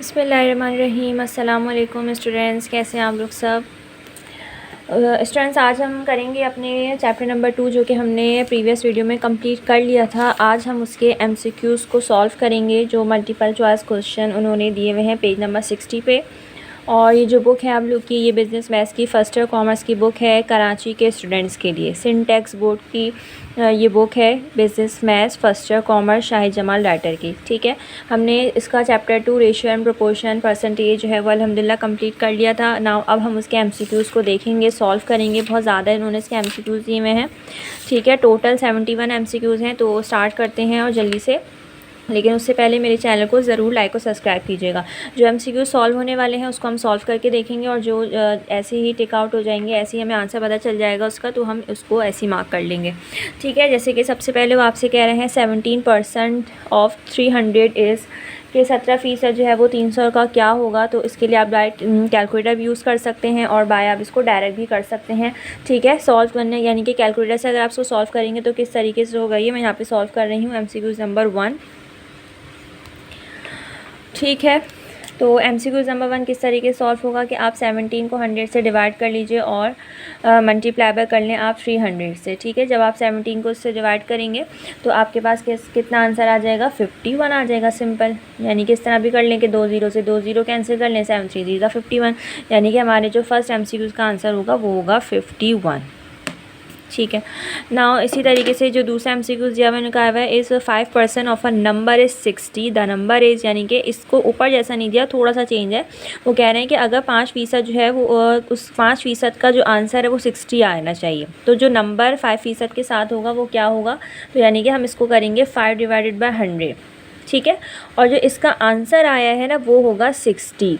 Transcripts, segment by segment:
बिस्मिल्लाहिर्रहमानिर्रहीम। अस्सलाम वालेकुम स्टूडेंट्स, कैसे हैं आप लोग सब। स्टूडेंट्स, आज हम करेंगे अपने चैप्टर नंबर 2 जो कि हमने प्रीवियस वीडियो में कंप्लीट कर लिया था। आज हम उसके एमसीक्यूज़ को सॉल्व करेंगे जो मल्टीपल चॉइस क्वेश्चन उन्होंने दिए हुए हैं पेज नंबर 60 पे। और ये जो बुक है आप लोग की, ये बिज़नेस मैथ्स की फ़र्स्ट ईयर कॉमर्स की बुक है कराची के स्टूडेंट्स के लिए। सिंटेक्स बोर्ड की ये बुक है business maths first year commerce Shahid Jamal writer की। ठीक है, हमने इसका chapter 2 ratio and proportion percentage जो है वो अल्हम्दुलिल्लाह कंप्लीट कर लिया था। नाउ अब हम उसके एमसीक्यूज़ को देखेंगे, सॉल्व करेंगे। बहुत ज़्यादा इन्होंने इसके एमसीक्यूज़ दिए हुए हैं। ठीक है, टोटल 71 एमसीक्यूज़ हैं। तो स्टार्ट करते हैं और जल्दी से, लेकिन उससे पहले मेरे चैनल को ज़रूर लाइक और सब्सक्राइब कीजिएगा। जो एमसीक्यू सॉल्व होने वाले हैं उसको हम सॉल्व करके देखेंगे, और जो ऐसे ही टिक आउट हो जाएंगे, ऐसे ही हमें आंसर पता चल जाएगा उसका, तो हम उसको ऐसे ही मार्क कर लेंगे। ठीक है, जैसे कि सबसे पहले वो आपसे कह रहे हैं 17% ऑफ 300 इज़ कि 17% जो है वो 300 का क्या होगा। तो इसके लिए आप डायरेक्ट कैलकुलेटर भी यूज़ कर सकते हैं, और बाय आप इसको डायरेक्ट भी कर सकते हैं। ठीक है, सॉल्व करने यानी कि कैलकुलेटर से अगर आप इसको सॉल्व करेंगे तो किस तरीके से होगा, ये मैं यहाँ पे सॉल्व कर रही हूँ। MCQs number 1। ठीक है, तो एमसीक्यूज़ नंबर 1 किस तरीके से सॉल्व होगा कि आप 17 को 100 से डिवाइड कर लीजिए और मल्टीप्लाई बाय कर लें आप 300 से। ठीक है, जब आप 17 को इससे डिवाइड करेंगे तो आपके पास कितना आंसर आ जाएगा, 51 आ जाएगा। सिंपल, यानी कि इस तरह भी कर लें कि 2 ज़ीरो से 2 ज़ीरो कैंसिल कर लें, 7 3 ज़ीरो 51, यानी कि हमारे जो फर्स्ट एमसीक्यूज़ का आंसर होगा वो होगा 51। ठीक है, नाउ इसी तरीके से जो दूसरा एमसीक्यूज़ दिया मैंने कहा है इस 5% of a number is 60 the number is, यानी कि इसको ऊपर जैसा नहीं दिया, थोड़ा सा चेंज है। वो कह रहे हैं कि अगर 5% जो है वो उस 5% का जो आंसर है वो 60 आना चाहिए, तो जो नंबर 5% के साथ होगा वो क्या होगा, तो यानी कि हम इसको करेंगे 5 डिवाइडेड बाय 100। ठीक है, और जो इसका आंसर आया है ना वो होगा 60।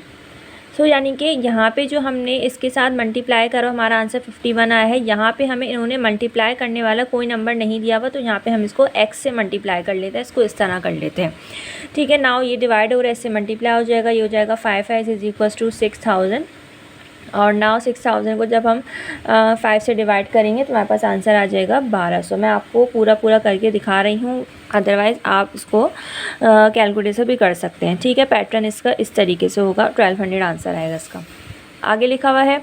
सो यानी कि यहाँ पे जो हमने इसके साथ मल्टीप्लाई करो हमारा आंसर 51 आया है। यहाँ पे हमें इन्होंने मल्टीप्लाई करने वाला कोई नंबर नहीं दिया हुआ, तो यहाँ पे हम इसको x से मल्टीप्लाई कर लेते हैं, इसको इस तरह कर लेते हैं। ठीक है, नाउ ये डिवाइड हो रहा है, इससे मल्टीप्लाई हो जाएगा, ये हो जाएगा 5 इज़ इक्वल टू 6000। और नाउ 6000 को जब हम 5 से डिवाइड करेंगे तो हमारे पास आंसर आ जाएगा 1200। मैं आपको पूरा करके दिखा रही हूँ, अदरवाइज़ आप इसको कैलकुलेटर से भी कर सकते हैं। ठीक है, पैटर्न इसका इस तरीके से होगा, 1200 आंसर आएगा इसका। आगे लिखा हुआ है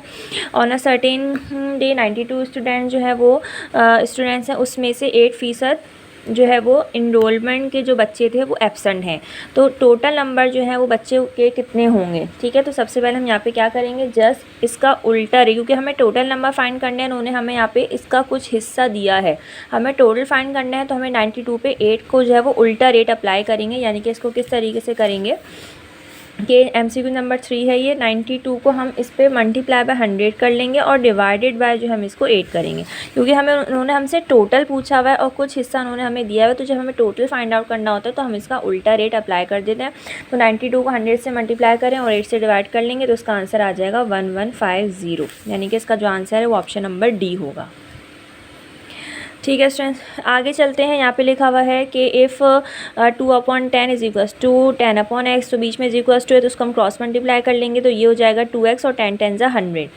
on a certain day 92 student जो है वो स्टूडेंट्स हैं, उसमें से 8% जो है वो इनरोलमेंट के जो बच्चे थे वो एब्सेंट हैं। तो टोटल नंबर जो है वो बच्चे के कितने होंगे। ठीक है, तो सबसे पहले हम यहाँ पे क्या करेंगे, जस्ट इसका उल्टा है, क्योंकि हमें टोटल नंबर फाइंड करने हैं। उन्होंने हमें यहाँ पे इसका कुछ हिस्सा दिया है, हमें टोटल फाइंड करना है, तो हमें 92 पे 8 को जो है वो उल्टा रेट अप्लाई करेंगे। यानी कि इसको किस तरीके से करेंगे कि एमसीक्यू नंबर 3 है ये, 92 को हम इस पर मल्टीप्लाई बाय 100 कर लेंगे और डिवाइडेड बाय जो हम इसको 8 करेंगे, क्योंकि हमें उन्होंने हमसे टोटल पूछा हुआ है और कुछ हिस्सा उन्होंने हमें दिया हुआ है। तो जब हमें टोटल फाइंड आउट करना होता है तो हम इसका उल्टा रेट अप्लाई कर देते हैं। तो 92 को 100 से मल्टीप्लाई करें और 8 से डिवाइड कर लेंगे तो इसका आंसर आ जाएगा 1150, यानी कि इसका जो आंसर है वो ऑप्शन नंबर डी होगा। ठीक है स्टूडेंट्स, आगे चलते हैं। यहाँ पे लिखा हुआ है कि if 2/10 is equals to 10/x, तो बीच में इज इक्वल्स टू है तो उसको हम क्रॉस मल्टीप्लाई कर लेंगे, तो ये हो जाएगा 2x और 10 10 100।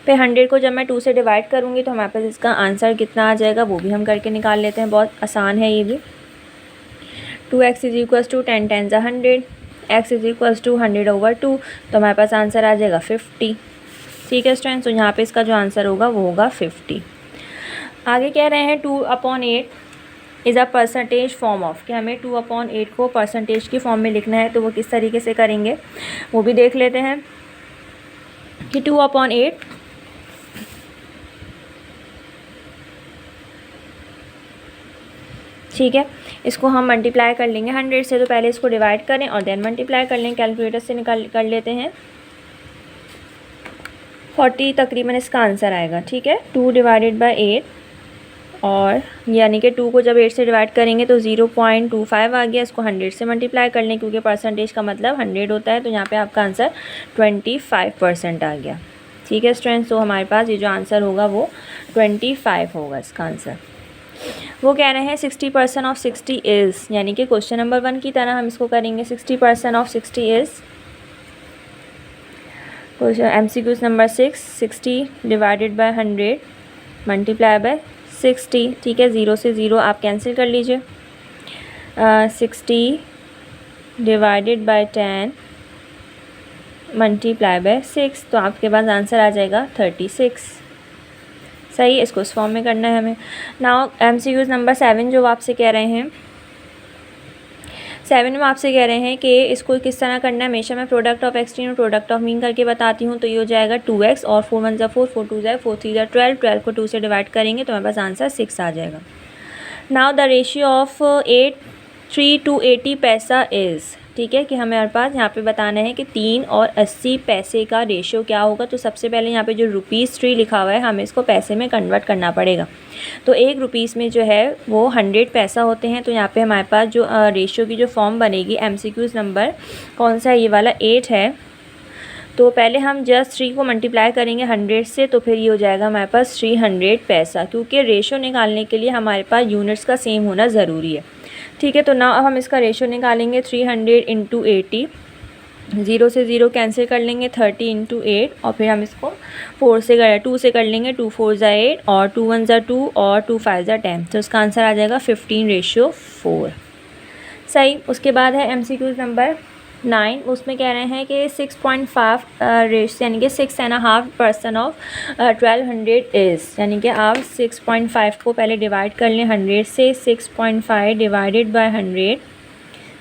फिर 100 को जब मैं 2 से डिवाइड करूँगी तो हमारे पास इसका आंसर कितना आ जाएगा वो भी हम करके निकाल लेते हैं, बहुत आसान है ये भी। 2x is equals to 10 10 100, x is equals to 100/2, तो हमारे पास आंसर आ जाएगा 50। ठीक है स्टूडेंट्स, तो यहाँ पे इसका जो आंसर होगा वो होगा 50। आगे कह रहे हैं 2/8 is a percentage form of, कि हमें 2/8 को परसेंटेज की फॉर्म में लिखना है, तो वो किस तरीके से करेंगे वो भी देख लेते हैं। कि 2/8 ठीक है, इसको हम मल्टीप्लाई कर लेंगे 100 से, तो पहले इसको डिवाइड करें और देन मल्टीप्लाई कर लें, कैलकुलेटर से निकाल कर लेते हैं। 40 तकरीबन इसका आंसर आएगा। ठीक है, 2 डिवाइडेड बाय 8, और यानी कि 2 को जब 8 से डिवाइड करेंगे तो 0.25 आ गया। इसको 100 से मल्टीप्लाई कर लें, क्योंकि परसेंटेज का मतलब 100 होता है, तो यहाँ पे आपका आंसर 25% आ गया। ठीक है स्टूडेंट्स, तो हमारे पास ये जो आंसर होगा वो 25 होगा इसका आंसर। वो कह रहे हैं 60% ऑफ 60 इज़, यानी कि क्वेश्चन नंबर 1 की तरह हम इसको करेंगे। 60% of 60 is, question MCQs number 6, 60 divided by 100 multiply by 60। ठीक है, 0 से 0 आप कैंसिल कर लीजिए। 60 डिवाइडेड बाय 10 मल्टीप्लाई बाय 6, तो आपके पास आंसर आ जाएगा 36। सही, इसको इस फॉर्म में करना है हमें। नाउ MCQ नंबर 7 जो आपसे कह रहे हैं, 7 में आपसे कह रहे हैं कि इसको किस तरह करना है। हमेशा मैं प्रोडक्ट ऑफ एक्सट्रीम और प्रोडक्ट ऑफ मीन करके बताती हूँ। तो ये हो जाएगा 2x और 4 1 4, 4 2 4 3 12, 12 को 2 से डिवाइड करेंगे तो हमारे पास आंसर 6 आ जाएगा। Now the ratio of 3 to 80 पैसा इज़, ठीक है, कि हमारे पास यहाँ पे बताना है कि 3 और 80 पैसे का रेशियो क्या होगा। तो सबसे पहले यहाँ पे जो ₹3 लिखा हुआ है हमें इसको पैसे में कन्वर्ट करना पड़ेगा। तो ₹1 में जो है वो 100 पैसा होते हैं। तो यहाँ पे हमारे पास जो रेशियो की जो फॉर्म बनेगी, MCQ नंबर कौन सा है, ये वाला 8 है। तो पहले हम जस्ट 3 को मल्टीप्लाई करेंगे 100 से, तो फिर ये हो जाएगा हमारे पास 300 पैसा, क्योंकि रेशियो निकालने के लिए हमारे पास यूनिट्स का सेम होना ज़रूरी है। ठीक है, तो ना अब हम इसका रेशियो निकालेंगे 300 × 80, 0 से 0 कैंसिल कर लेंगे, 30 × 8 और फिर हम इसको 2 से कर लेंगे, 2 4 ज़ा 8 और 2 1 ज़ा 2 और 2 5 ज़ा 10, तो इसका आंसर आ जाएगा 15:4। सही। उसके बाद है MCQ नंबर 9, उसमें कह रहे हैं कि 6.5 रेशियो यानी कि 6.5% ऑफ 1200 इज़, यानी कि आप 6.5 को पहले डिवाइड कर लें 100 से, 6.5 डिवाइडेड बाय 100,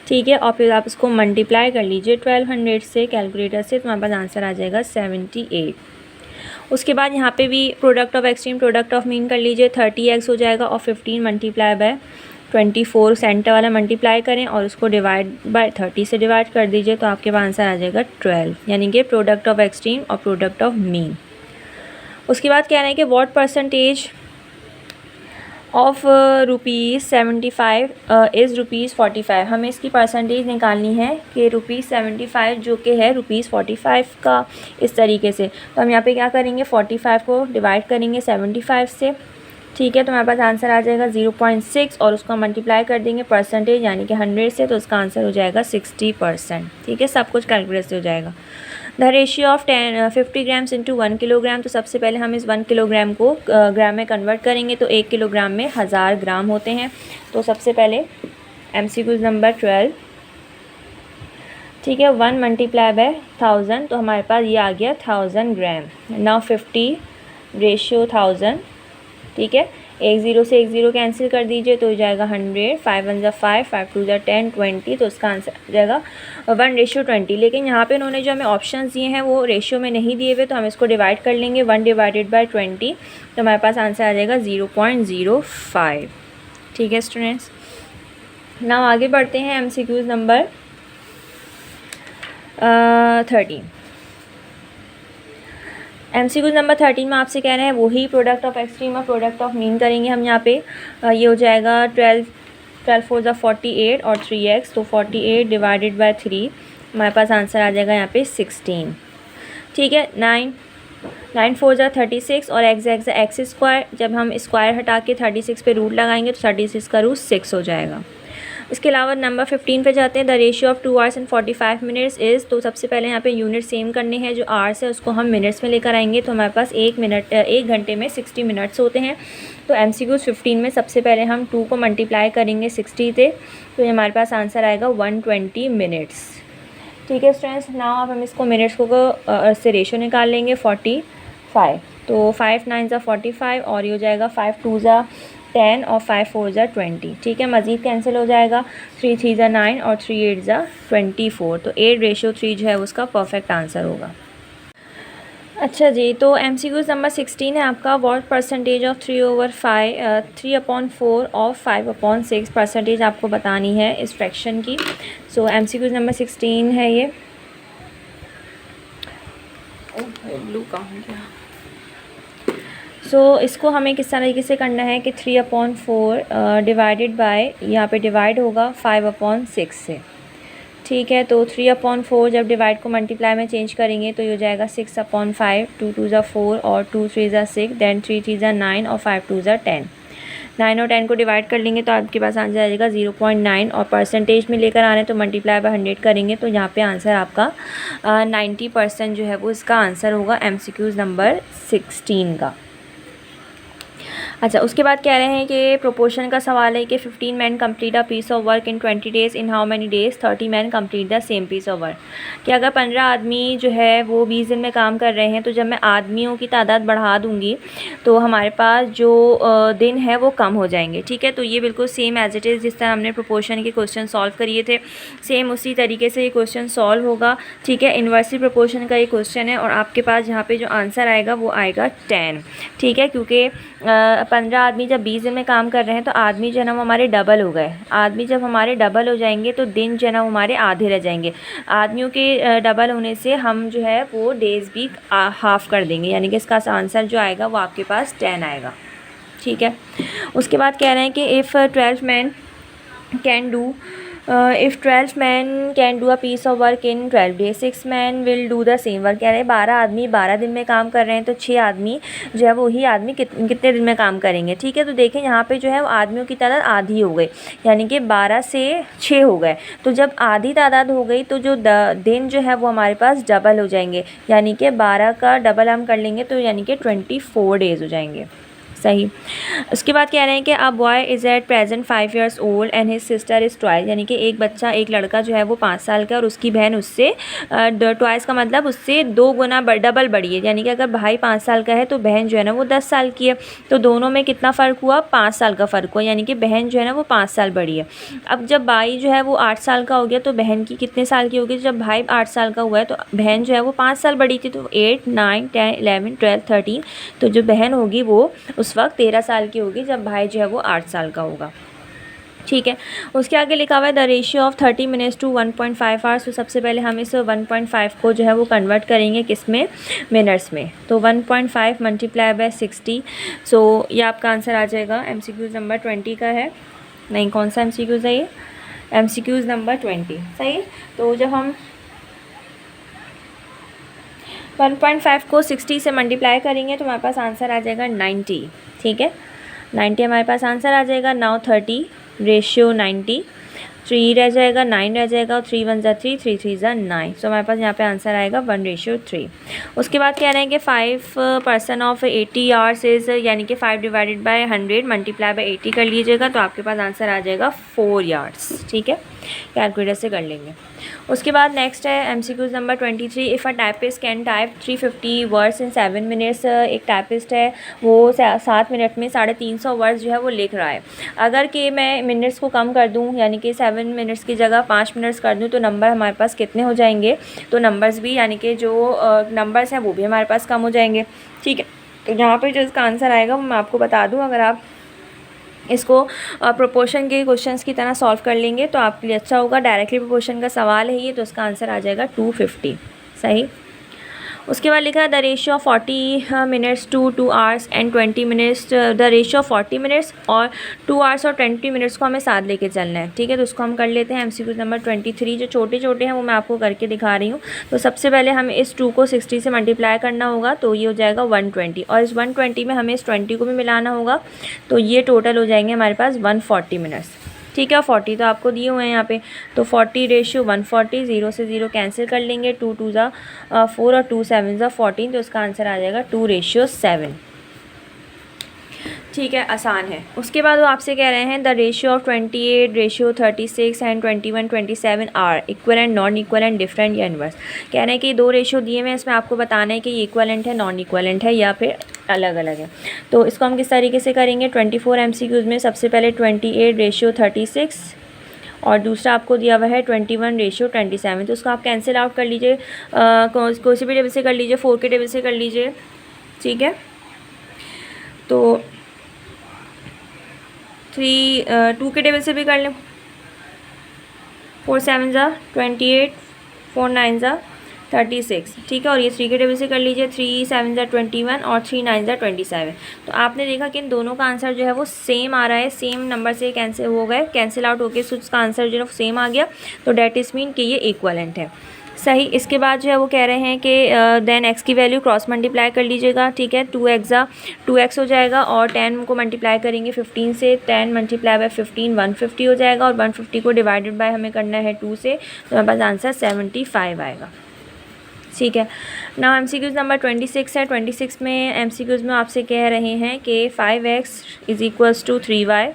ठीक है, और फिर आप इसको मल्टीप्लाई कर लीजिए 1200 से कैलकुलेटर से, तो हमारे पास आंसर आ जाएगा 78। उसके बाद यहाँ पे भी product of extreme product of mean कर लीजिए, 30x हो जाएगा और 15 मल्टीप्लाई बाय 24 सेंटर वाला मल्टीप्लाई करें और उसको डिवाइड बाय 30 से डिवाइड कर दीजिए, तो आपके पास आंसर आ जाएगा 12, यानी कि प्रोडक्ट ऑफ एक्सट्रीम और प्रोडक्ट ऑफ मीन। उसके बाद कह रहे हैं कि व्हाट परसेंटेज ऑफ ₹75 इज़ ₹45। हमें इसकी परसेंटेज निकालनी है कि ₹75 जो कि है ₹45 का, इस तरीके से। तो हम यहाँ पे क्या करेंगे, 45 को डिवाइड करेंगे 75 से, ठीक है, तो हमारे पास आंसर आ जाएगा 0.6 और उसको मल्टीप्लाई कर देंगे परसेंटेज यानी कि 100 से, तो उसका आंसर हो जाएगा 60%। ठीक है, सब कुछ कैलकुलेट से हो जाएगा। The ratio of 50 grams into 1 kilogram, तो सबसे पहले हम इस 1 किलोग्राम को ग्राम में कन्वर्ट करेंगे, तो 1 किलोग्राम में 1000 ग्राम होते हैं। तो सबसे पहले MCQ नंबर 12, ठीक है, 1 मल्टीप्लाई बाय 1000, तो हमारे पास ये आ गया 1000 ग्राम। नाउ 50 रेशियो 1000, ठीक है, 1 0 से 1 0 कैंसिल कर दीजिए तो हो जाएगा 100, 5 1 ज़ा 5, 5 2 ज़ा 10, 20, तो इसका आंसर आ जाएगा 1:20। लेकिन यहाँ पे उन्होंने जो हमें ऑप्शंस दिए हैं वो रेशियो में नहीं दिए हुए, तो हम इसको डिवाइड कर लेंगे 1 डिवाइडेड बाय 20, तो हमारे पास आंसर आ जाएगा 0.05। ठीक है स्टूडेंट्स, नाउ आगे बढ़ते हैं MCQ नंबर 13। MCQ नंबर 13 में आपसे कह रहे हैं वही प्रोडक्ट ऑफ एक्सट्रीम और प्रोडक्ट ऑफ मीन करेंगे हम यहाँ पे। ये हो जाएगा 12 4 ज़ा 48 और 3x, तो 48 डिवाइडेड बाय 3, हमारे पास आंसर आ जाएगा यहाँ पे 16। ठीक है, 9 4 ज़ा 36 और x स्क्वायर, जब हम स्क्वायर हटा के 36 पे रूट लगाएंगे तो 36 का रूट 6 हो जाएगा। इसके अलावा नंबर 15 पे जाते हैं। The ratio of 2 hours and 45 minutes is, तो सबसे पहले यहाँ पे यूनिट सेम करने हैं, जो आवर्स है उसको हम मिनट्स में लेकर आएंगे, तो हमारे पास 1 घंटे में 60 मिनट्स होते हैं। तो MCQ 15 में सबसे पहले हम 2 को मल्टीप्लाई करेंगे 60 से, तो हमारे पास आंसर आएगा 120 मिनट्स। ठीक है स्टूडेंट्स, नाउ अब हम इसको मिनट्स को से रेशियो निकाल लेंगे 45, तो 5 9 ज़ा 45 और ये हो जाएगा 5 2 ज़ा 10 और 5 4 ज़ा 20। ठीक है, मज़ीद कैंसिल हो जाएगा, 3 3 ज़ा 9 और 3 8 ज़ा 24, तो 8:3 जो है उसका परफेक्ट आंसर होगा। अच्छा जी, तो MCQ नंबर 16 है आपका, what percentage of 3/4 of 5/6 percentage आपको बतानी है इस फ्रैक्शन की। सो MCQ नंबर 16 है ये। ब्लू कहाँ गया? सो इसको हमें किस तरीके से करना है कि 3/4 डिवाइडेड बाय, यहाँ पे डिवाइड होगा 5/6 से। ठीक है, तो 3/4 जब डिवाइड को मल्टीप्लाई में चेंज करेंगे तो ये हो जाएगा 6/5, 2 2 ज़ा 4 और 2 3 ज़ा 6, देन 3 3 ज़ा 9 और 5 2 ज़ा 10। 9 और 10 को डिवाइड कर लेंगे तो आपके पास आंसर आ जाएगा 0.9, और परसेंटेज में लेकर आने तो मल्टीप्लाई बाय 100 करेंगे, तो यहाँ पे आंसर आपका 90% जो है वो इसका आंसर होगा MCQ नंबर 16 का। अच्छा, उसके बाद कह रहे हैं कि प्रोपोर्शन का सवाल है कि 15 man complete a piece of work इन 20 days, in how many days 30 man complete the same piece of work. कि अगर 15 आदमी जो है वो 20 दिन में काम कर रहे हैं, तो जब मैं आदमियों की तादाद बढ़ा दूँगी तो हमारे पास जो दिन है वो कम हो जाएंगे। ठीक है, तो ये बिल्कुल सेम एज इट इज़ जिस तरह हमने प्रोपोर्शन के क्वेश्चन सॉल्व करिए थे, सेम उसी तरीके से ये क्वेश्चन सॉल्व होगा। ठीक है, इन्वर्सली प्रोपोर्शन का ये क्वेश्चन है और आपके पास यहाँ पे जो आंसर आएगा वो आएगा 10। ठीक है, क्योंकि 15 आदमी जब 20 दिन में काम कर रहे हैं तो आदमी जो है ना वो हमारे डबल हो गए। आदमी जब हमारे डबल हो जाएंगे तो दिन जो है ना वो हमारे आधे रह जाएंगे। आदमियों के डबल होने से हम जो है वो डेज़ भी हाफ़ कर देंगे, यानी कि इसका आंसर जो आएगा वो आपके पास 10 आएगा। ठीक है, उसके बाद कह रहे हैं कि if 12 man can do if 12 man can do a piece of work in 12 days, 6 man will do the same work. कह रहे हैं 12 आदमी 12 दिन में काम कर रहे हैं तो 6 आदमी जो है वही आदमी कितने दिन में काम करेंगे। ठीक है, तो देखें यहाँ पे जो है वो आदमियों की तादाद आधी हो गई, यानी कि 12 से 6 हो गए। तो जब आधी तादाद हो गई तो जो दिन जो है वो हमारे पास डबल हो जाएंगे, यानी कि 12 का डबल हम कर लेंगे तो यानी कि 24 डेज़ हो जाएंगे। सही। उसके बाद कह रहे हैं कि a boy is at present 5 years old and his sister is twice, यानी कि एक बच्चा, एक लड़का जो है वो 5 साल का और उसकी बहन उससे ट्वाइस का मतलब उससे 2 गुना डबल बड़ी है। यानी कि अगर भाई 5 साल का है तो बहन जो है ना वो 10 साल की है, तो दोनों में कितना फ़र्क हुआ, 5 साल का फ़र्क हुआ, यानी कि बहन जो है ना वो 5 साल बड़ी है। अब जब भाई जो है वो 8 साल का हो गया तो बहन की कितने साल की होगी, जब भाई 8 साल का हुआ है तो बहन जो है वो 5 साल बड़ी थी, तो 8, 9, 10, 11, 12, 13, तो जो बहन होगी वो उस वक्त 13 साल की होगी जब भाई जो है वो 8 साल का होगा। ठीक है, उसके आगे लिखा हुआ है the ratio of 30 minutes to 1.5 hours. तो सबसे पहले हम इस 1.5 को जो है वो कन्वर्ट करेंगे किस में, मिनट्स में। तो 1.5 मल्टीप्लाई बाय 60, सो ये आपका आंसर आ जाएगा। MCQ नंबर 20 का है, नहीं कौन सा MCQ है ये, MCQ नंबर 20। सही, तो जब हम 1.5 को 60 से मल्टीप्लाई करेंगे तो हमारे पास आंसर आ जाएगा 90। ठीक है, 90 हमारे पास आंसर आ जाएगा। नाउ 30 रेशियो 90, 3 रह जाएगा, 9 रह जाएगा और 3 1 ज़ा 3, 3 3 ज़ा 9। सो हमारे पास यहाँ पे आंसर आएगा 1:3। उसके बाद कह रहे हैं कि 5% ऑफ 80 आवर्स इज़, यानी कि 5 डिवाइडेड बाय 100 मल्टीप्लाई बाय 80 कर लीजिएगा तो आपके पास आंसर आ जाएगा 4 यार्ड्स। ठीक है, कैलकुलेटर से कर लेंगे। उसके बाद नेक्स्ट है MCQ number 23। If a typist can type 350 words in 7 minutes, एक टाइपिस्ट है वो 7 मिनट में 350 वर्ड्स जो है वो लिख रहा है। अगर कि मैं मिनट्स को कम कर दूं, यानी कि 7 मिनट्स की जगह 5 मिनट्स कर दूं, तो नंबर हमारे पास कितने हो जाएंगे, तो नंबर्स भी, यानी कि जो नंबर्स हैं वो भी हमारे पास कम हो जाएंगे। ठीक है, तो यहाँ पर जो इसका आंसर आएगा वो मैं आपको बता दूँ, अगर आप इसको प्रोपोर्शन के क्वेश्चंस की तरह सॉल्व कर लेंगे तो आपके लिए अच्छा होगा। डायरेक्टली प्रोपोर्शन का सवाल है ये, तो इसका आंसर आ जाएगा 250। सही। उसके बाद लिखा है the ratio of 40 minutes to 2 hours and 20 minutes, the ratio of 40 minutes और 2 आवर्स और 20 मिनट्स को हमें साथ लेके चलना है। ठीक है, तो उसको हम कर लेते हैं। MCQ नंबर 23 जो छोटे छोटे हैं वो मैं आपको करके दिखा रही हूँ। तो सबसे पहले हमें इस 2 को 60 से मल्टीप्लाई करना होगा, तो ये हो जाएगा 120, और इस 120 में हमें इस 20 को भी मिलाना होगा, तो ये टोटल हो जाएंगे हमारे पास 140 मिनट्स। ठीक है, 40 तो आपको दिए हुए हैं यहाँ पे, तो 40 रेशियो 140, 0 से 0 कैंसिल कर लेंगे, 2 2 ज़ा 4 और 2 7 ज़ा 14, तो इसका आंसर आ जाएगा 2:7। ठीक है, आसान है। उसके बाद वो आपसे कह रहे हैं the ratio of 28 ratio 36 and 21 27 are equivalent, non equivalent, different या इनवर्स। कह रहे हैं कि 2 रेशियो दिए हुए हैं, इसमें आपको बताना है कि ये इक्वलेंट है, नॉन इक्वलेंट है या फिर अलग अलग है। तो इसको हम किस तरीके से करेंगे, 24 MCQs में सबसे पहले 28 रेशियो 36 और दूसरा आपको दिया हुआ है 21 रेशियो 27, तो उसको आप कैंसिल आउट कर लीजिए, कोई सी भी टेबल से कर लीजिए, 4 के टेबल से कर लीजिए। ठीक है, तो 2 के टेबल से भी कर लें, 4 7 ज़ा 28, 4 9 ज़ा 36। ठीक है, और ये 3 के टेबल से कर लीजिए, 3 7 ज़ा 21 और 3 9 ज़ा 27। तो आपने देखा कि इन दोनों का आंसर जो है वो सेम आ रहा है, सेम नंबर से कैंसिल हो गए, कैंसिल आउट होके उसका आंसर जो है वो सेम आ गया, तो डैट इज़ मीन कि ये इक्वलेंट है। सही। इसके बाद जो है वो कह रहे हैं कि देन x की वैल्यू क्रॉस मल्टीप्लाई कर लीजिएगा। ठीक है, 2x हो जाएगा और 10 को मल्टीप्लाई करेंगे 15 से, 10 मल्टीप्लाई बाय 15 150 हो जाएगा, और 150 को डिवाइडेड बाय हमें करना है 2 से, तो हमारे पास आंसर 75 आएगा। ठीक है। नाउ MCQs नंबर 26 है। 26 में MCQs में आपसे कह रहे हैं कि 5x is equals to 3y।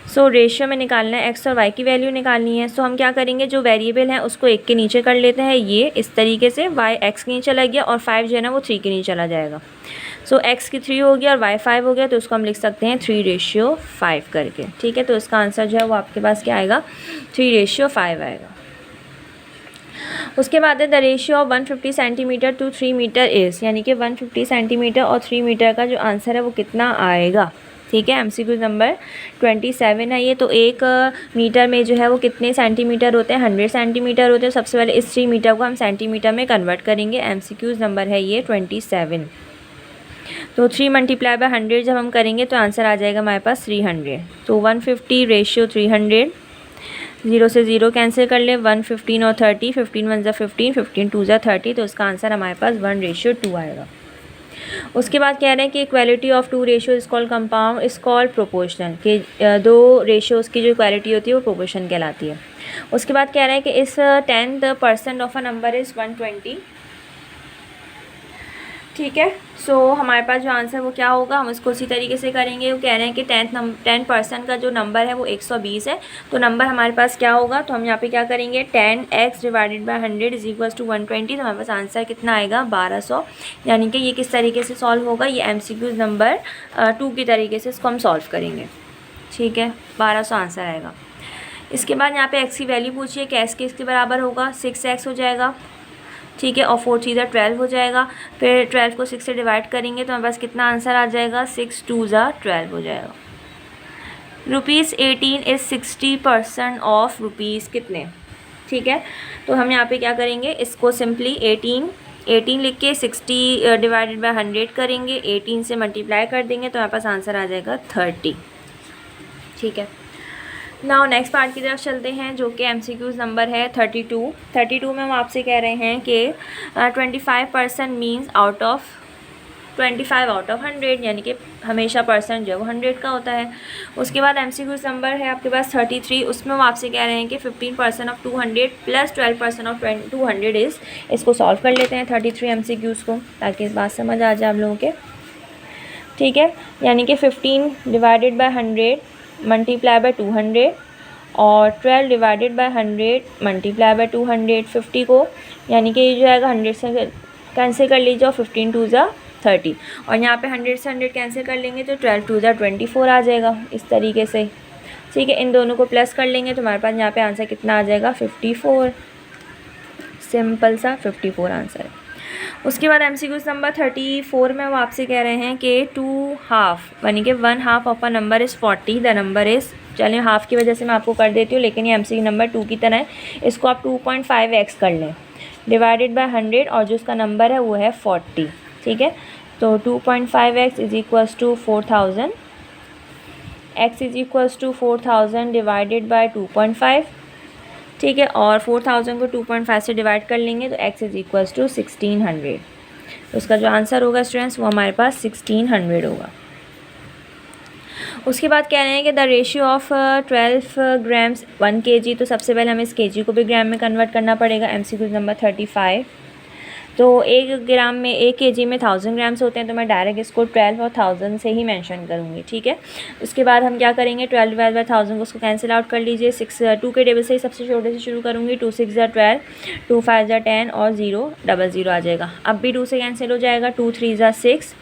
So ratio में निकालना है, x और y की वैल्यू निकालनी है। सो हम क्या करेंगे, जो वेरिएबल है उसको 1 के नीचे कर लेते हैं, ये इस तरीके से y x के नीचे चला गया और 5 जो है ना वो 3 के नीचे चला जाएगा। सो x की 3 हो गया और y 5 हो गया, तो उसको हम लिख सकते हैं 3:5 करके। ठीक है, तो इसका आंसर जो है वो आपके पास क्या आएगा, 3:5 आएगा। उसके बाद है the ratio of 150 centimetre to 3 metre is, यानी कि 150 सेंटीमीटर और 3 मीटर का जो आंसर है वो कितना आएगा। ठीक है, MCQ नंबर 27 है ये। तो 1 मीटर में जो है वो कितने सेंटीमीटर होते हैं, 100 सेंटीमीटर होते हैं। सबसे पहले इस 3 मीटर को हम सेंटीमीटर में कन्वर्ट करेंगे। MCQ नंबर है ये 27। तो 3 मल्टीप्लाई बाय 100 जब हम करेंगे तो आंसर आ जाएगा हमारे पास 300। तो 150 रेशियो 300, 0 से 0 कैंसिल कर ले, 1 15 और 30, 15 1 ज़ा 15, 15 2 ज़ा 30, तो इसका आंसर हमारे पास 1:2 आएगा। उसके बाद कह रहे हैं कि equality of 2 ratio is called compound is called proportional, कि 2 रेशियोज़ की जो इक्वालिटी होती है वो प्रोपोर्शन कहलाती है। उसके बाद कह रहे हैं कि इस 10% ऑफ अ नंबर इज़ 120। ठीक है, सो हमारे पास जो आंसर वो क्या होगा, हम उसको उसी तरीके से करेंगे। वो कह रहे हैं कि 10% का जो नंबर है वो 120 है, तो नंबर हमारे पास क्या होगा, तो हम यहाँ पे क्या करेंगे, 10x divided by 100 is equals to 120, तो हमारे पास आंसर कितना आएगा, 1200। यानी कि ये किस तरीके से सॉल्व होगा, ये MCQ नंबर 2 की तरीके से इसको हम सॉल्व करेंगे। ठीक है, 1200 आंसर आएगा। इसके बाद यहाँ पे x की वैल्यू पूछिए कि x किसके बराबर होगा, 6x हो जाएगा। ठीक है, और 4 3 ज़ा 12 हो जाएगा। फिर 12 को 6 से डिवाइड करेंगे तो हमारे पास कितना आंसर आ जाएगा, 6 2 ज़ा 12 हो जाएगा। ₹18 इज़ 60% ऑफ रुपीज़ कितने। ठीक है, तो हम यहाँ पे क्या करेंगे, इसको सिंपली 18 लिख के 60 डिवाइडेड बाय 100 करेंगे, 18 से मल्टीप्लाई कर देंगे तो हमारे पास आंसर आ जाएगा 30। ठीक है, नाउ नेक्स्ट पार्ट की तरफ चलते हैं, जो कि MCQ नंबर है 32 में हम आपसे कह रहे हैं कि 25% means out of 25 out of 100, यानी कि हमेशा परसेंट जो है वो 100 का होता है। उसके बाद MCQ नंबर है आपके पास 33, उसमें हम आपसे कह रहे हैं कि 15% ऑफ 200 प्लस 12% ऑफ 200 इज़, इसको सॉल्व कर लेते हैं 33 MCQs को, ताकि इस बात समझ आ जाए आप लोगों के। ठीक है, यानी कि 15 डिवाइडेड बाय 100 मल्टीप्लाई बाय 200 और 12 डिवाइडेड बाय 100 मल्टीप्लाई बाय 200, 50 को यानी कि ये जो आएगा 100 से कैंसिल कर लीजिए और 15 2 ज़ा 30, और यहाँ पे 100 से 100 कैंसिल कर लेंगे तो 12 2 ज़ा 24 आ जाएगा इस तरीके से। ठीक है, इन दोनों को प्लस कर लेंगे तो हमारे पास यहाँ पे आंसर कितना आ जाएगा, 54। सिंपल सा 54 आंसर है। उसके बाद MCQ नंबर 34 में वो आपसे कह रहे हैं कि 2 हाफ यानी कि 1 half of a number is 40, the number is, चलिए हाफ की वजह से मैं आपको कर देती हूँ, लेकिन ये MCQ नंबर 2 की तरह है, इसको आप 2.5x कर लें डिवाइडेड बाय 100 और जो उसका नंबर है वो है 40। ठीक है, तो 2.5x is equals to 4000, x is equals to 4000 divided by 2.5। ठीक है, और 4000 को 2.5 से डिवाइड कर लेंगे तो x इज़ इक्वल्स टू 1600, तो उसका जो आंसर होगा स्टूडेंट्स वो हमारे पास 1600 होगा। उसके बाद कह रहे हैं कि the ratio of 12 grams 1 kg, तो सबसे पहले हमें इस kg को भी ग्राम में कन्वर्ट करना पड़ेगा। MCQ नंबर 35, तो 1 ग्राम में 1 kg में 1000 ग्राम्स होते हैं, तो मैं डायरेक्ट इसको 12 और 1000 से ही मेंशन करूँगी। ठीक है, उसके बाद हम क्या करेंगे, 12 डिवाइड बाय 1000 को उसको कैंसिल आउट कर लीजिए। 2 के टेबल से ही सबसे छोटे से शुरू करूँगी, 2 6 ज़ा 12, 2 5 ज़ा 10 और 0 00 आ जाएगा। अब भी 2 से कैंसिल हो जाएगा, 2 3 ज़ा 6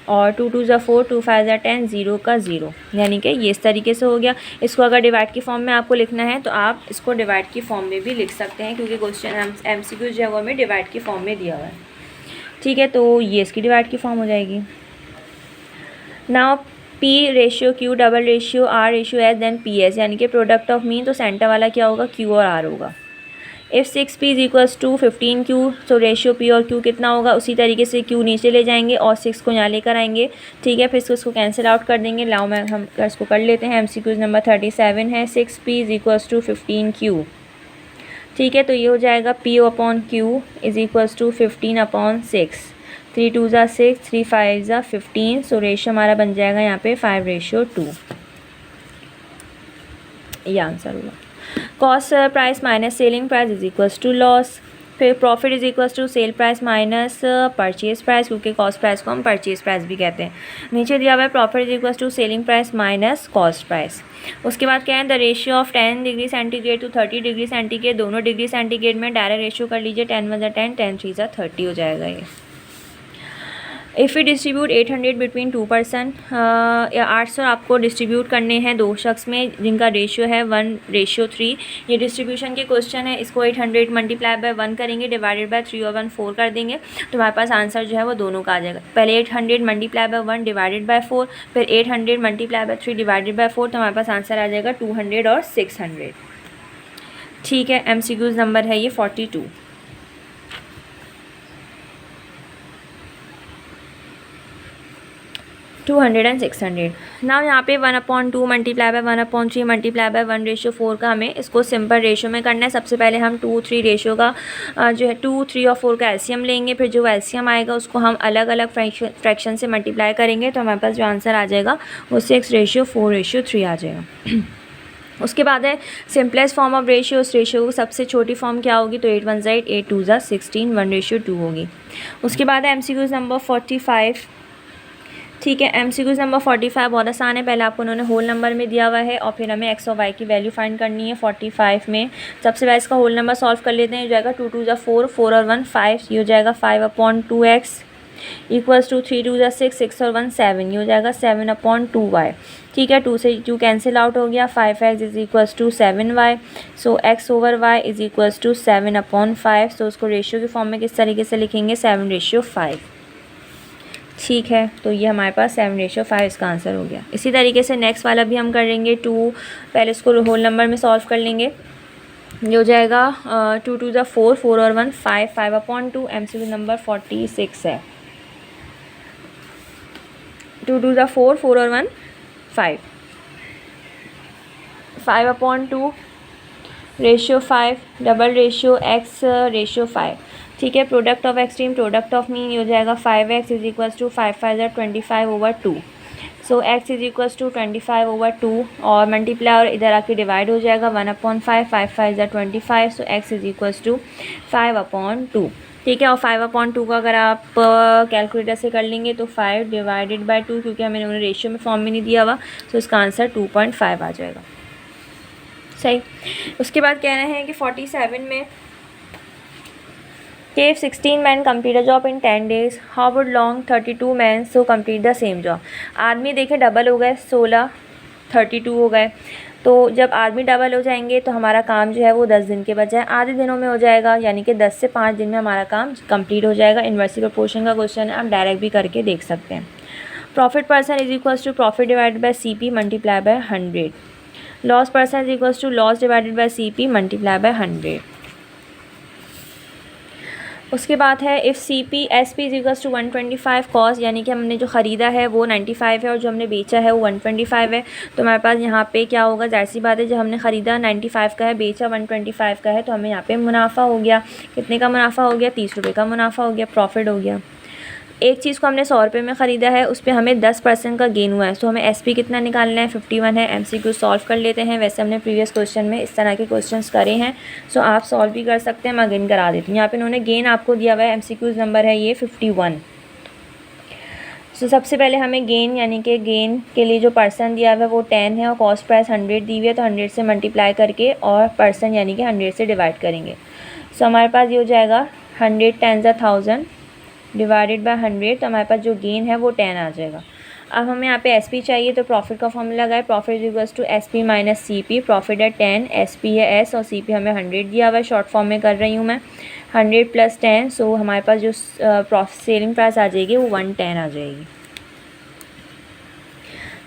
और 2 2 ज़ा 4, 2 5 ज़ा 10, 0 का 0, यानी कि ये इस तरीके से हो गया। इसको अगर डिवाइड की फॉर्म में आपको लिखना है तो आप इसको डिवाइड की फॉर्म में भी लिख सकते हैं, क्योंकि क्वेश्चन MCQ जो है वो हमें डिवाइड की फॉर्म में दिया हुआ है। ठीक है, तो ये इसकी डिवाइड की फॉर्म हो जाएगी। Now P ratio Q double ratio R ratio S then PS, यानी कि प्रोडक्ट ऑफ मीन, तो सेंटर वाला क्या होगा, Q और R होगा। If 6P is equals to 15Q, तो रेशियो P और Q कितना होगा, उसी तरीके से Q नीचे ले जाएंगे और 6 को यहाँ लेकर आएंगे। ठीक है, फिर इसको कैंसिल आउट कर देंगे। लाओ मैं हम इसको कर लेते हैं। MCQ नंबर 37 है 6P is equals to 15Q। ठीक है, तो ये हो जाएगा P upon Q is equals to 15/6, 3 2 ज़ा 6, 3 5 ज़ा 15, सो रेशियो हमारा बन जाएगा यहाँ पे 5:2, ये आंसर होगा। Cost price minus selling price is equals to loss. फिर profit is equal to sale price minus purchase price, क्योंकि कॉस्ट प्राइस को हम परचेज प्राइस भी कहते हैं। नीचे दिया हुआ है profit is equal to selling price minus cost price. उसके बाद क्या है, the ratio of 10 degree centigrade to 30 degree centigrade, दोनों डिग्री सेंटीग्रेड में डायरेक्ट रेशियो कर लीजिए, 10 × 10 10 × 3 = 30 हो जाएगा ये। If you distribute 800 between 2 person, या 800 आपको डिस्ट्रीब्यूट करने हैं 2 शख्स में जिनका रेशियो है 1:3। ये डिस्ट्रीब्यूशन के क्वेश्चन है। इसको 800 मल्टीप्लाई बाय 1 करेंगे, डिवाइडेड बाय 3 और 1 4 कर देंगे, तो हमारे पास आंसर जो है वो दोनों का आ जाएगा। पहले 800 मल्टीप्लाई बाय 1 डिवाइडेड बाय 4, फिर 800 मल्टीप्लाई बाय 3 डिवाइडेड बाय 4, तो हमारे पास आंसर आ जाएगा 200 और 600। ठीक है, MCQs नंबर है ये 42। 200 and 600। ना यहाँ पे 1/2 मल्टीप्लाई बाय 1/3 मल्टीप्लाई बाय 1:4 का हमें इसको सिंपल रेशियो में करना है। सबसे पहले हम 2, 3 रेशियो का जो है 2, 3 और 4 का एलसीएम लेंगे, फिर जो एलसीएम आएगा उसको हम अलग अलग फ्रैक्शन से मल्टीप्लाई करेंगे, तो हमारे पास जो आंसर आ जाएगा वो 6:4:3 आ जाएगा। उसके बाद है सिंपलेस्ट फॉर्म ऑफ रेशियो। उस रेशियो की सबसे छोटी फॉर्म क्या होगी, तो 8 1 8, 8 2 16, 1:2 होगी। उसके बाद है MCQs नंबर 45। ठीक है, MCQs नंबर 45 बहुत आसान है। पहले आपको उन्होंने होल नंबर में दिया हुआ है और फिर हमें x और y की वैल्यू फाइंड करनी है 45 में। सबसे पहले इसका होल नंबर सॉल्व कर लेते हैं। हो जाएगा 2 2 4, 4 और 1 5, ये हो जाएगा 5/2x इक्वल्स टू 3 2 6, 6 और 1 7, ये हो जाएगा 7/2y। ठीक है, 2 से 2 कैंसिल आउट हो गया, 5x is equals to 7y, so x/y is equals to 7/5। So उसको रेशियो की फॉर्म में किस तरीके से लिखेंगे, 7:5। ठीक है, तो ये हमारे पास 7:5 इसका आंसर हो गया। इसी तरीके से नेक्स्ट वाला भी हम करेंगे। 2 पहले इसको होल नंबर में सॉल्व कर लेंगे, ये हो जाएगा 2 2 4, 4 और 1 5, 5/2। MCQ नंबर 46 है। 2 2 4, 4 और 1 5, 5/2 रेशियो 5, डबल रेशियो x/5। ठीक है, product of extreme product of mean, ये हो जाएगा 5x is equals to 5 5 25/2। So x is equals to 25/2 और मल्टीप्लाई और इधर आके डिवाइड हो जाएगा 1/5, 5 5 25, so x is equals to 5/2। ठीक है, और 5/2 का अगर आप कैलकुलेटर से कर लेंगे तो 5 डिवाइडेड बाय 2, क्योंकि हमें उन्होंने रेशियो में फॉर्म में नहीं दिया हुआ, तो इसका आंसर 2.5 आ जाएगा। सही। उसके बाद कह रहे हैं कि 47 में if 16 men complete a job in 10 days, how would long 32 men so complete the same job? आदमी देखें डबल हो गए, 16 32 हो गए। तो जब आदमी डबल हो जाएंगे तो हमारा काम जो है वो 10 दिन के बजाय आधे दिनों में हो जाएगा, यानी कि 10 से 5 दिन में हमारा काम कंप्लीट हो जाएगा। इन्वर्सली प्रोपोर्शन का क्वेश्चन है, आप डायरेक्ट भी करके देख सकते हैं। Profit percent is equals to profit divided by CP multiply by 100। Loss percent is equals to loss divided by CP multiply by 100। उसके बाद है if SP is equals to 125 cost, यानी कि हमने जो ख़रीदा है वो 95 है और जो हमने बेचा है वो 125 है। तो हमारे पास यहाँ पे क्या होगा, ज़ाहिर सी बात है, जब हमने ख़रीदा 95 का है, बेचा 125 का है, तो हमें यहाँ पे मुनाफा हो गया। कितने का मुनाफा हो गया, 30 रुपये का मुनाफा हो गया, प्रॉफिट हो गया। एक चीज़ को हमने 100 रुपये में ख़रीदा है, उस पर हमें 10% का गेन हुआ है, तो हमें SP कितना निकालना है, 51 है। MCQ सॉल्व कर लेते हैं। वैसे हमने प्रीवियस क्वेश्चन में इस तरह के क्वेश्चंस करे हैं, सो आप सॉल्व भी कर सकते हैं। मैं गेन करा देती हूँ। यहाँ पे उन्होंने गेन आपको दिया हुआ है, MCQ नंबर है ये 51। सो सबसे पहले हमें गेन, यानी कि गेन के लिए जो पर्सन दिया हुआ है वो 10 है और कॉस्ट प्राइस 100 दी हुई है, तो 100 से मल्टीप्लाई करके और पर्सन यानी कि 100 से डिवाइड करेंगे। सो हमारे पास ये हो जाएगा 100 10 1000 डिवाइडेड बाय 100, तो हमारे पास जो गेन है वो 10 आ जाएगा। अब हमें यहाँ पे SP चाहिए, तो प्रॉफिट का फॉर्मूला लगाए, profit equals to SP minus CP। Profit है 10, SP है S और CP हमें 100 दिया हुआ है, शॉर्ट फॉर्म में कर रही हूँ मैं। 100 + 10, सो हमारे पास जो सेलिंग प्राइस आ जाएगी वो 110 आ जाएगी।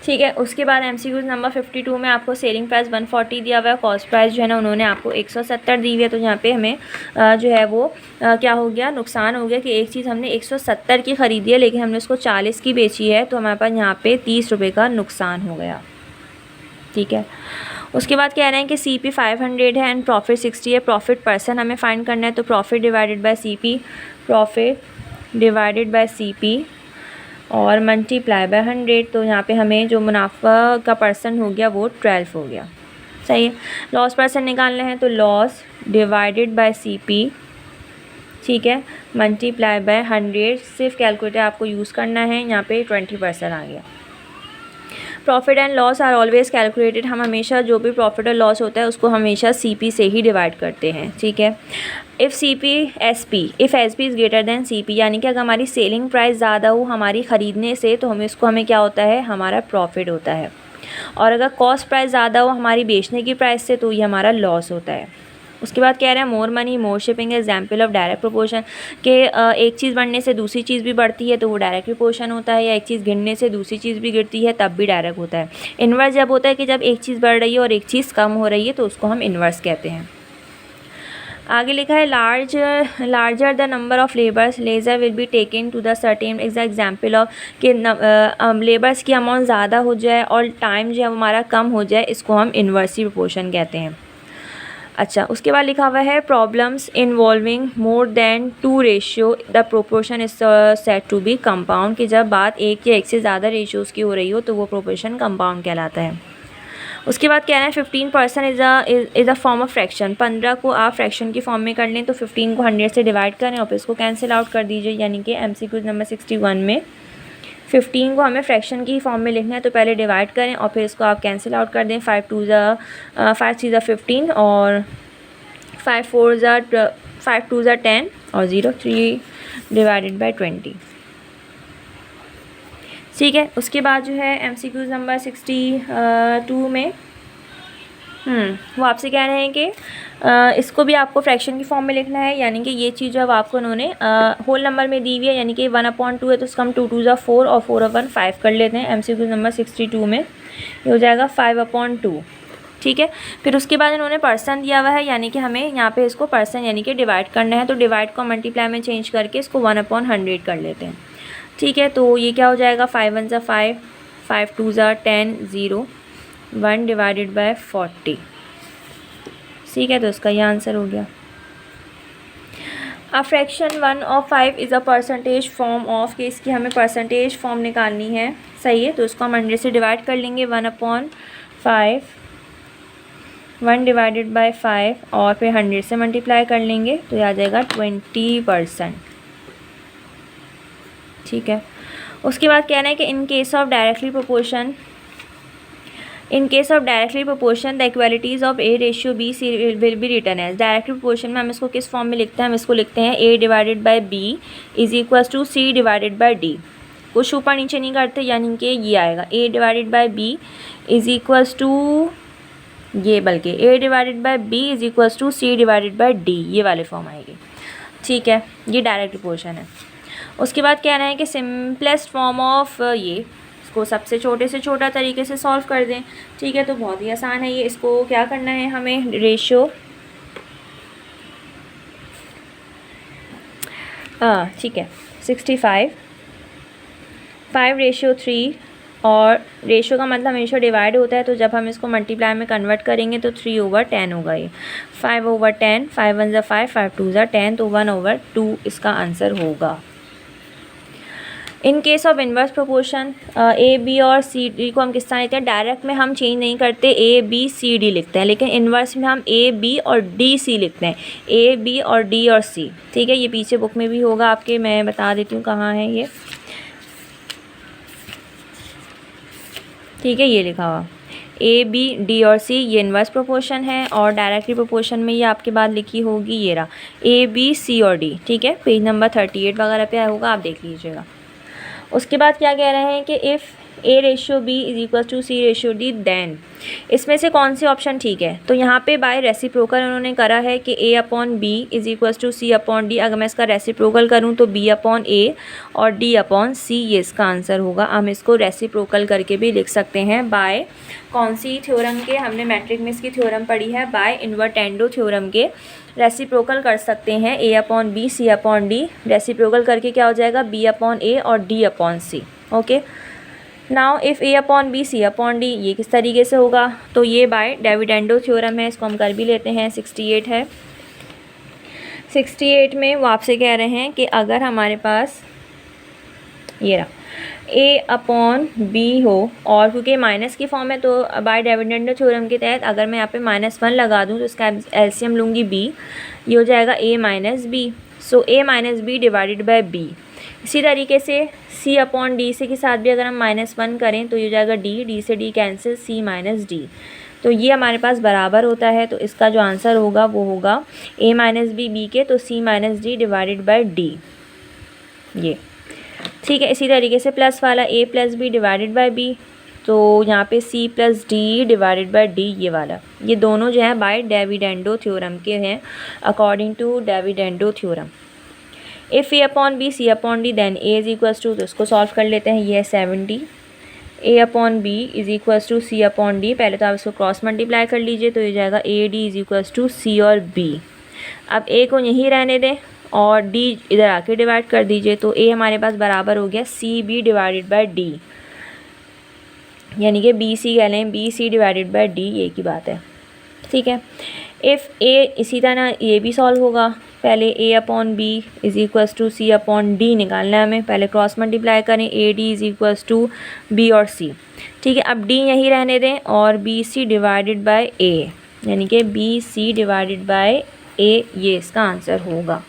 ठीक है, उसके बाद MCQ नंबर 52 में आपको सेलिंग प्राइस 140 दिया हुआ है, कॉस्ट प्राइस जो है ना उन्होंने आपको 170 दी हुई है। तो यहाँ पे हमें जो है वो क्या हो गया, नुकसान हो गया कि एक चीज़ हमने 170 की ख़रीदी है लेकिन हमने उसको 40 की बेची है, तो हमारे पास यहाँ पे 30 रुपये का नुकसान हो गया। ठीक है, उसके बाद कह रहे हैं कि CP 500 है एंड प्रॉफिट 60 है। प्रॉफिट पर्सन हमें फाइंड करना है, तो profit divided by CP, profit divided by CP और मल्टीप्लाई बाय 100। तो यहाँ पे हमें जो मुनाफा का पर्सन हो गया वो 12 हो गया। सही है। लॉस पर्सन निकालना है, तो लॉस डिवाइडेड बाय CP ठीक है, मल्टीप्लाई बाय 100, सिर्फ कैलकुलेटर आपको यूज़ करना है। यहाँ पे 20% आ गया। Profit and loss are always calculated, हम हमेशा जो भी प्रॉफिट और लॉस होता है उसको हमेशा CP से ही डिवाइड करते हैं। ठीक है, if S P is greater than CP, यानी कि अगर हमारी सेलिंग प्राइस ज़्यादा हो हमारी ख़रीदने से तो हमें क्या होता है, हमारा प्रॉफिट होता है। और अगर कॉस्ट प्राइस ज़्यादा हो हमारी बेचने की प्राइस से तो ये हमारा लॉस होता है। उसके बाद कह रहे हैं more money more shipping, example of direct proportion, कि एक चीज़ बढ़ने से दूसरी चीज़ भी बढ़ती है तो वो डायरेक्ट प्रोपोर्शन होता है, या एक चीज़ गिरने से दूसरी चीज़ भी गिरती है तब भी डायरेक्ट होता है। इन्वर्स जब होता है कि जब एक चीज़ बढ़ रही है और एक चीज़ कम हो रही है तो उसको हम इन्वर्स कहते हैं। आगे लिखा है larger the number of labours larger will be taken to the certain, example of कि लेबर्स की अमाउंट ज़्यादा हो जाए और टाइम जो है हमारा कम हो जाए, इसको हम इन्वर्सली प्रोपोर्शन कहते हैं। अच्छा, उसके बाद लिखा हुआ है problems involving more than 2 ratio the proportion is set to be compound, कि जब बात एक या एक से ज़्यादा रेशियोज़ की हो रही हो तो वो प्रोपोर्शन कंपाउंड कहलाता है। उसके बाद कहना है 15% is a form of fraction, 15 को आप फ्रैक्शन की फॉर्म में कर लें तो 15 को 100 से डिवाइड करें और फिर इसको कैंसिल आउट कर दीजिए, यानी कि MCQ नंबर 61 में 15 को हमें फ्रैक्शन की फॉर्म में लिखना है तो पहले डिवाइड करें और फिर इसको आप कैंसिल आउट कर दें। 5 3 ज़ा 15 और 5 2 ज़ा 10 और 0 3 डिवाइडेड बाई 20। ठीक है, उसके बाद जो है MCQ नंबर 62 में वो आपसे कह रहे हैं कि इसको भी आपको फ्रैक्शन की फॉर्म में लिखना है, यानी कि ये चीज़ जो अब आपको उन्होंने होल नंबर में दी हुई है, यानी कि 1/2 है तो उसका हम 2 2 ज़ा 4 और 4/1 5 कर लेते हैं। MCQ नंबर 62 में ये हो जाएगा 5/2। ठीक है, फिर उसके बाद इन्होंने परसेंट दिया हुआ है, यानी कि हमें यहाँ पे इसको परसेंट यानी कि डिवाइड करना है, तो डिवाइड को मल्टीप्लाई में चेंज करके इसको 1/100 कर लेते हैं। ठीक है, तो ये क्या हो जाएगा 5 1 ज़ा 5, 5 2 ज़ा 10, 0 1 डिवाइडेड बाय 40। ठीक है, तो इसका ये आंसर हो गया। अब fraction 1 of 5 is a percentage form of, कि इसकी हमें परसेंटेज फॉर्म निकालनी है। सही है, तो इसको हम 100 से डिवाइड कर लेंगे, 1/5 1 डिवाइडेड बाय 5 और फिर 100 से मल्टीप्लाई कर लेंगे तो ये आ जाएगा 20%। ठीक है, उसके बाद कहना है कि in case of directly proportion the equalities of A ratio B C will be written as. Directly proportion में हम इसको किस फॉर्म में लिखते हैं, हम इसको लिखते हैं A divided by B is equals to C divided by D। कुछ ऊपर नीचे नहीं करते, यानी कि ये आएगा A divided by B is equals to ये, बल्कि A divided by B is equals to C divided by D, ये वाले फॉर्म आएगी। ठीक है, ये डायरेक्ट प्रोपोर्शन है। उसके बाद कहना है कि सिंपलेस्ट फॉर्म ऑफ ये, इसको सबसे छोटे से छोटा तरीके से सॉल्व कर दें। ठीक है, तो बहुत ही आसान है ये। इसको क्या करना है, हमें रेशियो ठीक है 65 5/3, और रेशियो का मतलब हमेशा डिवाइड होता है, तो जब हम इसको मल्टीप्लाई में कन्वर्ट करेंगे तो 3/10 होगा। ये 5/10, 5 1 ज़ा 5, 5 2 ज़ा 10, तो 1/2 इसका आंसर होगा। इन case of inverse proportion A B और C D को हम किस तरह लेते हैं, डायरेक्ट में हम चेंज नहीं करते, A B C D लिखते हैं, लेकिन इन्वर्स में हम A B और D C लिखते हैं, A B और D और C। ठीक है, ये पीछे बुक में भी होगा आपके, मैं बता देती हूँ कहाँ है ये। ठीक है, ये लिखा हुआ A B D और C ये इन्वर्स प्रोपोर्शन है, और डायरेक्टली प्रोपोर्शन में ये आपके बाद लिखी होगी, ये रहा A B C और D। ठीक है, पेज नंबर 38 वगैरह पे आया होगा, आप देख लीजिएगा। उसके बाद क्या कह रहे हैं कि if A ratio B is equal to C ratio D then, इसमें से कौन से ऑप्शन ठीक है, तो यहाँ पे बाय रेसिप्रोकल उन्होंने करा है कि A/B is equal to C/D। अगर मैं इसका रेसिप्रोकल करूँ तो B/A और D/C, ये इसका आंसर होगा। हम इसको रेसिप्रोकल करके भी लिख सकते हैं बाय कौन सी थ्योरम के, हमने मैट्रिक में इसकी थ्योरम पढ़ी है, बाय इन्वर्टेंडो थ्योरम के रेसिप्रोकल कर सकते हैं। A/B C/D रेसिप्रोकल करके क्या हो जाएगा, B/A और D/C। Okay, now if A/B C/D ये किस तरीके से होगा, तो ये बाय डिविडेंडो थ्योरम है, इसको हम कर भी लेते हैं। 68 है, 68 में वो आपसे कह रहे हैं कि अगर हमारे पास ये रहा A/B हो, और क्योंकि माइनस की फॉर्म है तो बाय डिविडेंडो थ्योरम के तहत अगर मैं यहाँ पे -1 लगा दूँ तो इसका एलसीएम लूँगी B, ये हो जाएगा A - B। So a minus b divided by b। इसी तरीके से c अपॉन डी से के साथ भी अगर हम -1 करें तो ये हो जाएगा d से d cancel, c minus D. तो ये हमारे पास बराबर होता है, तो इसका जो आंसर होगा वो होगा a माइनस बी बी के, तो c minus d divided by d, ये ठीक है। इसी तरीके से प्लस वाला a plus b divided by b, तो यहाँ पे c plus d divided by d, ये वाला, ये दोनों जो है बाय डिविडेंडो थ्योरम के हैं, according to dividendo theorem. If a upon b c upon d then a is equals to, तो इसको सॉल्व कर लेते हैं। ये है 70, a upon b is equals to c upon d. पहले तो आप इसको क्रॉस मल्टीप्लाई कर लीजिए, तो ये जाएगा a d is equals to c और b। अब a को यहीं रहने दें और d इधर आके डिवाइड कर दीजिए, तो a हमारे पास बराबर हो गया c b divided by d, यानी कि बी सी कह लें, b c divided by d, ये की बात है, ठीक है। इफ़ ए, इसी तरह ये भी सॉल्व होगा। पहले a upon b is equals to c upon d निकालना है हमें, पहले क्रॉस मल्टीप्लाई करें, a d is equals to b और c, ठीक है। अब d यहीं रहने दें और b c divided by a, यानी कि b c divided by a, ये इसका आंसर होगा,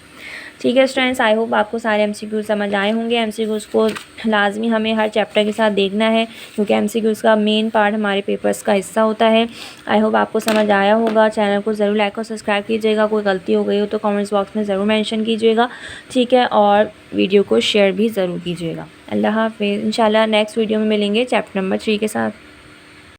ठीक है स्टूडेंट्स। आई होप आपको सारे MCQ समझ आए होंगे। MCQs को लाजमी हमें हर चैप्टर के साथ देखना है, क्योंकि MCQs का मेन पार्ट हमारे पेपर्स का हिस्सा होता है। आई होप आपको समझ आया होगा। चैनल को ज़रूर लाइक और सब्सक्राइब कीजिएगा। कोई गलती हो गई हो तो कमेंट्स बॉक्स में ज़रूर मेंशन कीजिएगा, ठीक है, और वीडियो को शेयर भी ज़रूर कीजिएगा। अल्लाह हाफ़िज़। इंशाल्लाह नेक्स्ट वीडियो में मिलेंगे चैप्टर नंबर 3 के साथ।